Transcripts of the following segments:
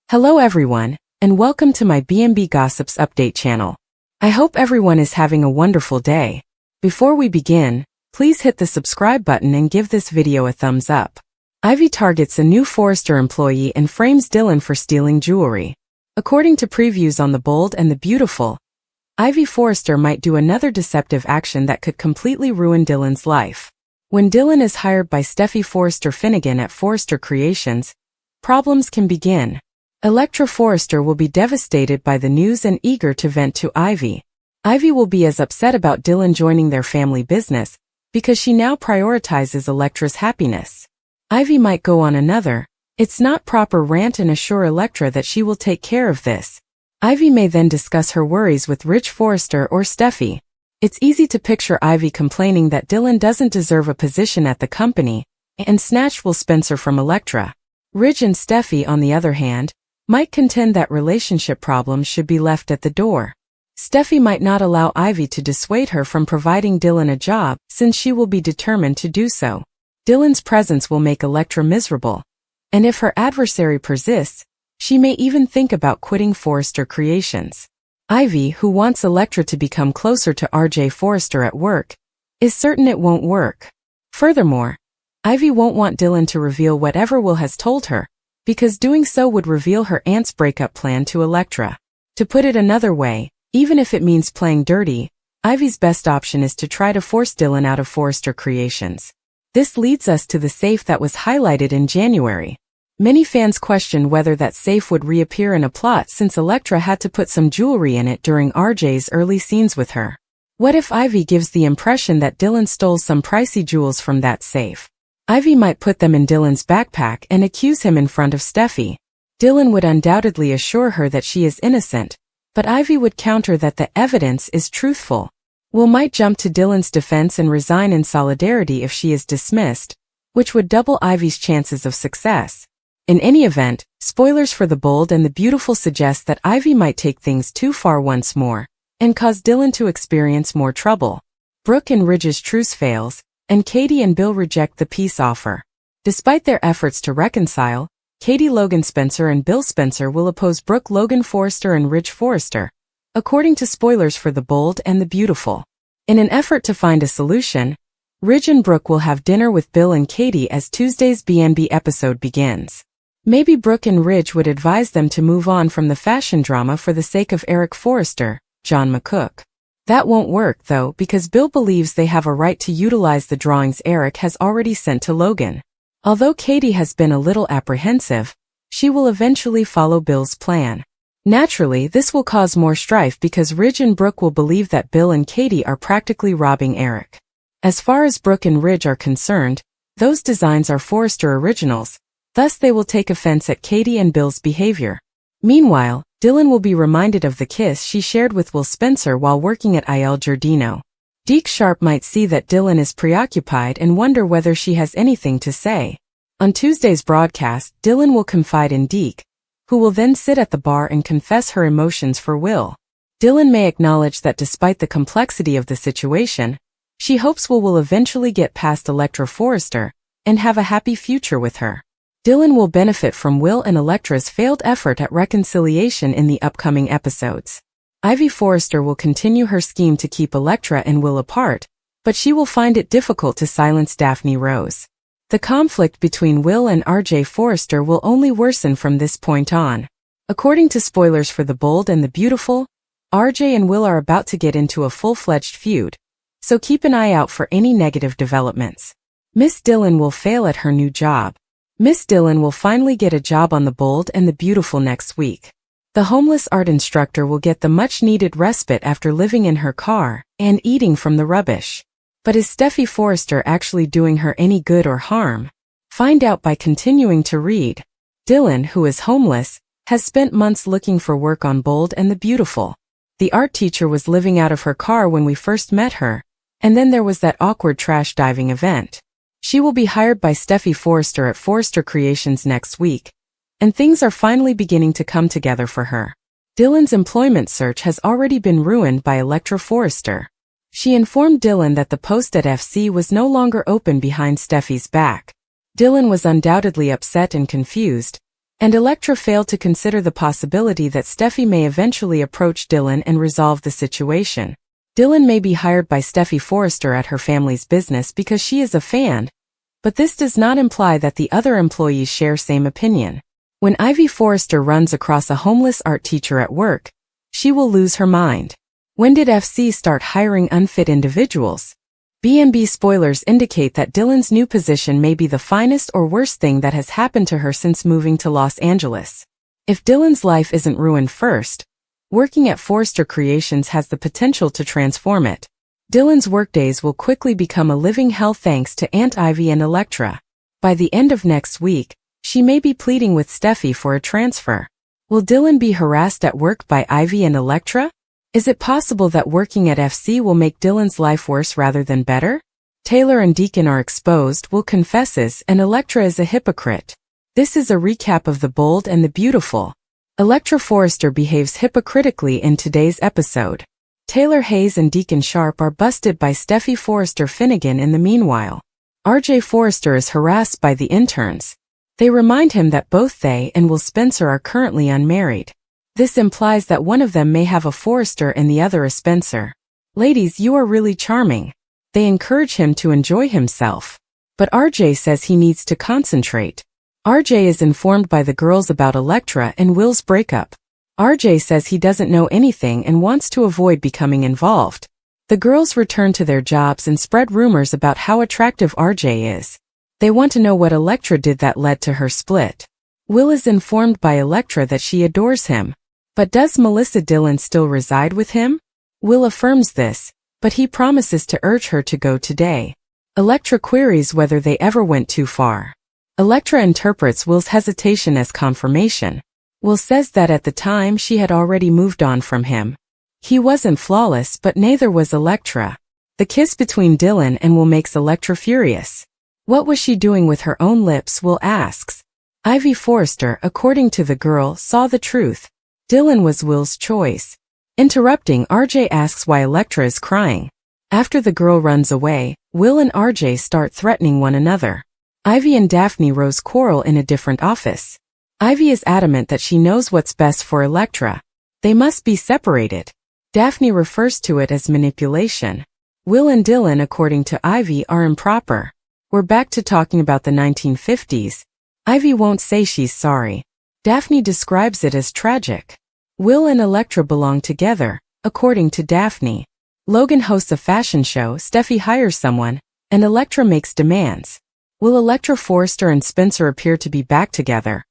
Hello everyone, and welcome to my B&B Gossips update channel. I hope everyone is having a wonderful day. Before we begin, please hit the subscribe button and give this video a thumbs up. Ivy targets a new Forrester employee and frames Dylan for stealing jewelry. According to previews on The Bold and the Beautiful, Ivy Forrester might do another deceptive action that could completely ruin Dylan's life. When Dylan is hired by Steffi Forrester Finnegan at Forrester Creations, problems can begin. Electra Forrester will be devastated by the news and eager to vent to Ivy. Ivy will be as upset about Dylan joining their family business because she now prioritizes Electra's happiness. Ivy might go on another "it's not proper" rant and assure Electra that she will take care of this. Ivy may then discuss her worries with Rich Forrester or Steffi. It's easy to picture Ivy complaining that Dylan doesn't deserve a position at the company and snatch Will Spencer from Electra. Ridge and Steffi, on the other hand, might contend that relationship problems should be left at the door. Steffi might not allow Ivy to dissuade her from providing Dylan a job since she will be determined to do so. Dylan's presence will make Electra miserable, and if her adversary persists, she may even think about quitting Forrester Creations. Ivy, who wants Electra to become closer to RJ Forrester at work, is certain it won't work. Furthermore, Ivy won't want Dylan to reveal whatever Will has told her, because doing so would reveal her aunt's breakup plan to Electra. To put it another way, even if it means playing dirty, Ivy's best option is to try to force Dylan out of Forrester Creations. This leads us to the safe that was highlighted in January. Many fans questioned whether that safe would reappear in a plot since Electra had to put some jewelry in it during RJ's early scenes with her. What if Ivy gives the impression that Dylan stole some pricey jewels from that safe? Ivy might put them in Dylan's backpack and accuse him in front of Steffi. Dylan would undoubtedly assure her that she is innocent, but Ivy would counter that the evidence is truthful. Will might jump to Dylan's defense and resign in solidarity if she is dismissed, which would double Ivy's chances of success. In any event, spoilers for The Bold and the Beautiful suggest that Ivy might take things too far once more and cause Dylan to experience more trouble. Brooke and Ridge's truce fails, and Katie and Bill reject the peace offer. Despite their efforts to reconcile, Katie Logan Spencer and Bill Spencer will oppose Brooke Logan Forrester and Ridge Forrester, according to spoilers for The Bold and the Beautiful. In an effort to find a solution, Ridge and Brooke will have dinner with Bill and Katie as Tuesday's B&B episode begins. Maybe Brooke and Ridge would advise them to move on from the fashion drama for the sake of Eric Forrester, John McCook. That won't work, though, because Bill believes they have a right to utilize the drawings Eric has already sent to Logan. Although Katie has been a little apprehensive, she will eventually follow Bill's plan. Naturally, this will cause more strife because Ridge and Brooke will believe that Bill and Katie are practically robbing Eric. As far as Brooke and Ridge are concerned, those designs are Forrester originals, thus they will take offense at Katie and Bill's behavior. Meanwhile, Dylan will be reminded of the kiss she shared with Will Spencer while working at Il Giardino. Deke Sharp might see that Dylan is preoccupied and wonder whether she has anything to say. On Tuesday's broadcast, Dylan will confide in Deke, who will then sit at the bar and confess her emotions for Will. Dylan may acknowledge that despite the complexity of the situation, she hopes Will eventually get past Electra Forrester and have a happy future with her. Dylan will benefit from Will and Electra's failed effort at reconciliation in the upcoming episodes. Ivy Forrester will continue her scheme to keep Electra and Will apart, but she will find it difficult to silence Daphne Rose. The conflict between Will and RJ Forrester will only worsen from this point on. According to spoilers for The Bold and the Beautiful, RJ and Will are about to get into a full-fledged feud, so keep an eye out for any negative developments. Miss Dylan will fail at her new job. Miss Dylan will finally get a job on The Bold and the Beautiful next week. The homeless art instructor will get the much-needed respite after living in her car and eating from the rubbish. But is Steffi Forrester actually doing her any good or harm? Find out by continuing to read. Dylan, who is homeless, has spent months looking for work on Bold and the Beautiful. The art teacher was living out of her car when we first met her, and then there was that awkward trash diving event. She will be hired by Steffi Forrester at Forrester Creations next week, and things are finally beginning to come together for her. Dylan's employment search has already been ruined by Electra Forrester. She informed Dylan that the post at FC was no longer open behind Steffi's back. Dylan was undoubtedly upset and confused, And Electra failed to consider the possibility that Steffi may eventually approach Dylan and resolve the situation. Dylan may be hired by Steffi Forrester at her family's business because she is a fan, but this does not imply that the other employees share same opinion. When Ivy Forrester runs across a homeless art teacher at work, she will lose her mind. When did FC start hiring unfit individuals? B&B spoilers indicate that Dylan's new position may be the finest or worst thing that has happened to her since moving to Los Angeles. If Dylan's life isn't ruined first, working at Forrester Creations has the potential to transform it. Dylan's workdays will quickly become a living hell thanks to Aunt Ivy and Electra. By the end of next week, she may be pleading with Steffi for a transfer. Will Dylan be harassed at work by Ivy and Electra? Is it possible that working at FC will make Dylan's life worse rather than better? Taylor and Deacon are exposed, Will confesses, and Electra is a hypocrite. This is a recap of The Bold and the Beautiful. Electra Forrester behaves hypocritically in today's episode. Taylor Hayes and Deacon Sharp are busted by Steffi Forrester Finnegan in the meanwhile. RJ Forrester is harassed by the interns. They remind him that both they and Will Spencer are currently unmarried. This implies that one of them may have a Forrester and the other a Spencer. Ladies, you are really charming. They encourage him to enjoy himself. But RJ says he needs to concentrate. RJ is informed by the girls about Electra and Will's breakup. RJ says he doesn't know anything and wants to avoid becoming involved. The girls return to their jobs and spread rumors about how attractive RJ is. They want to know what Electra did that led to her split. Will is informed by Electra that she adores him. But does Melissa Dillon still reside with him? Will affirms this, but he promises to urge her to go today. Electra queries whether they ever went too far. Electra interprets Will's hesitation as confirmation. Will says that at the time she had already moved on from him. He wasn't flawless, but neither was Electra. The kiss between Dylan and Will makes Electra furious. What was she doing with her own lips? Will asks. Ivy Forrester, according to the girl, saw the truth. Dylan was Will's choice. Interrupting, RJ asks why Electra is crying. After the girl runs away, Will and RJ start threatening one another. Ivy and Daphne Rose quarrel in a different office. Ivy is adamant that she knows what's best for Electra. They must be separated. Daphne refers to it as manipulation. Will and Dylan, according to Ivy, are improper. We're back to talking about the 1950s. Ivy won't say she's sorry. Daphne describes it as tragic. Will and Electra belong together, according to Daphne. Logan hosts a fashion show, Steffi hires someone, and Electra makes demands. Will Electra Forrester and Spencer appear to be back together?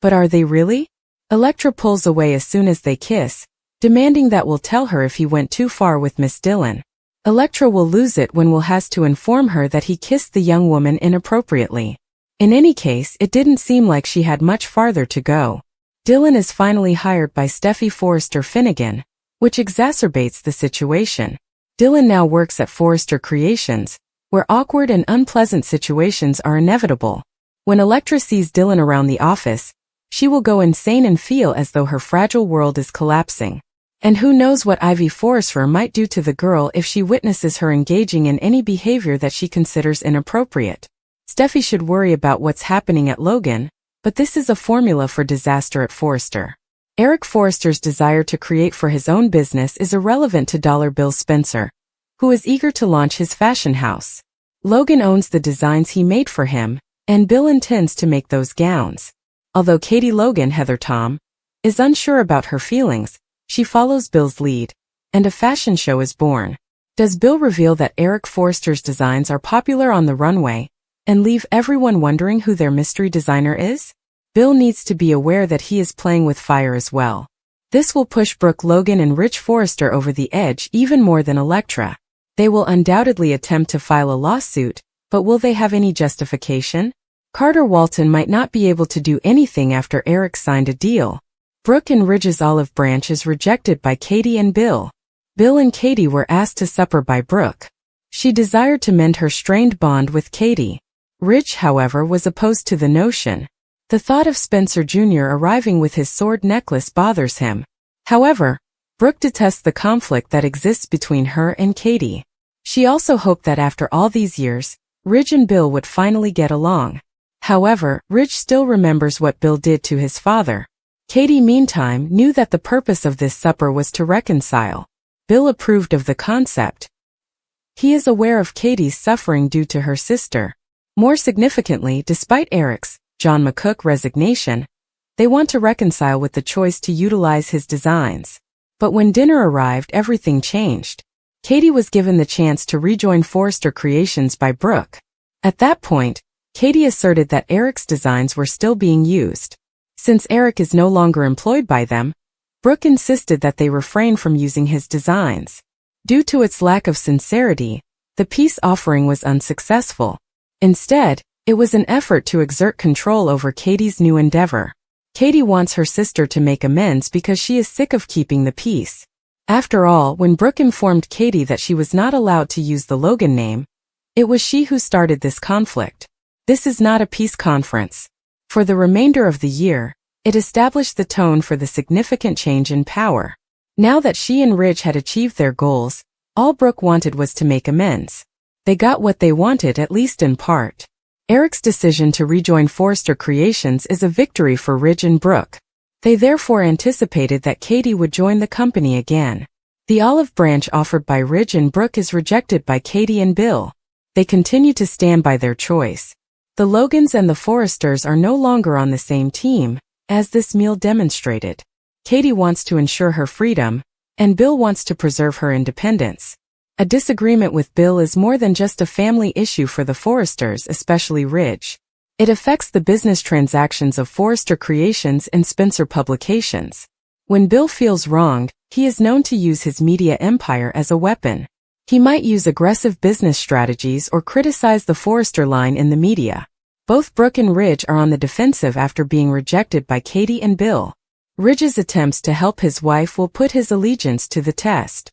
But are they really? Electra pulls away as soon as they kiss, demanding that Will tell her if he went too far with Miss Dillon. Electra will lose it when Will has to inform her that he kissed the young woman inappropriately. In any case, it didn't seem like she had much farther to go. Dylan is finally hired by Steffi Forrester Finnegan, which exacerbates the situation. Dylan now works at Forrester Creations, where awkward and unpleasant situations are inevitable. When Electra sees Dylan around the office, she will go insane and feel as though her fragile world is collapsing. And who knows what Ivy Forrester might do to the girl if she witnesses her engaging in any behavior that she considers inappropriate. Steffi should worry about what's happening at Logan, but this is a formula for disaster at Forrester. Eric Forrester's desire to create for his own business is irrelevant to Dollar Bill Spencer, who is eager to launch his fashion house. Logan owns the designs he made for him, and Bill intends to make those gowns. Although Katie Logan, Heather Tom, is unsure about her feelings, she follows Bill's lead, and a fashion show is born. Does Bill reveal that Eric Forrester's designs are popular on the runway, and leave everyone wondering who their mystery designer is? Bill needs to be aware that he is playing with fire as well. This will push Brooke Logan and Rich Forrester over the edge even more than Electra. They will undoubtedly attempt to file a lawsuit, but will they have any justification? Carter Walton might not be able to do anything after Eric signed a deal. Brooke and Ridge's olive branch is rejected by Katie and Bill. Bill and Katie were asked to supper by Brooke. She desired to mend her strained bond with Katie. Ridge, however, was opposed to the notion. The thought of Spencer Jr. arriving with his sword necklace bothers him. However, Brooke detests the conflict that exists between her and Katie. She also hoped that after all these years, Ridge and Bill would finally get along. However, Ridge still remembers what Bill did to his father. Katie, meantime, knew that the purpose of this supper was to reconcile. Bill approved of the concept. He is aware of Katie's suffering due to her sister. More significantly, despite Eric's, John McCook, resignation, they want to reconcile with the choice to utilize his designs. But when dinner arrived, everything changed. Katie was given the chance to rejoin Forrester Creations by Brooke. At that point, Katie asserted that Eric's designs were still being used. Since Eric is no longer employed by them, Brooke insisted that they refrain from using his designs. Due to its lack of sincerity, the peace offering was unsuccessful. Instead, it was an effort to exert control over Katie's new endeavor. Katie wants her sister to make amends because she is sick of keeping the peace. After all, when Brooke informed Katie that she was not allowed to use the Logan name, it was she who started this conflict. This is not a peace conference. For the remainder of the year, it established the tone for the significant change in power. Now that she and Ridge had achieved their goals, all Brooke wanted was to make amends. They got what they wanted, at least in part. Eric's decision to rejoin Forrester Creations is a victory for Ridge and Brooke. They therefore anticipated that Katie would join the company again. The olive branch offered by Ridge and Brooke is rejected by Katie and Bill. They continue to stand by their choice. The Logans and the Forresters are no longer on the same team, as this meal demonstrated. Katie wants to ensure her freedom, and Bill wants to preserve her independence. A disagreement with Bill is more than just a family issue for the Forresters, especially Ridge. It affects the business transactions of Forrester Creations and Spencer Publications. When Bill feels wronged, he is known to use his media empire as a weapon. He might use aggressive business strategies or criticize the Forrester line in the media. Both Brooke and Ridge are on the defensive after being rejected by Katie and Bill. Ridge's attempts to help his wife will put his allegiance to the test.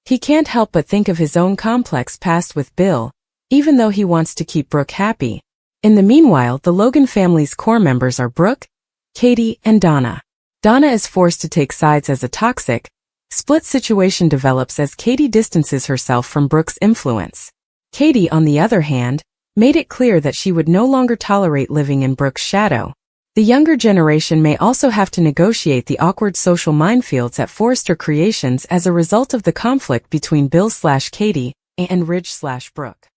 He can't help but think of his own complex past with Bill, even though he wants to keep Brooke happy. In the meanwhile, the Logan family's core members are Brooke, Katie, and Donna. Donna is forced to take sides as a toxic, split situation develops as Katie distances herself from Brooke's influence. Katie, on the other hand, made it clear that she would no longer tolerate living in Brooke's shadow. The younger generation may also have to negotiate the awkward social minefields at Forrester Creations as a result of the conflict between Bill/Katie and Ridge/Brooke.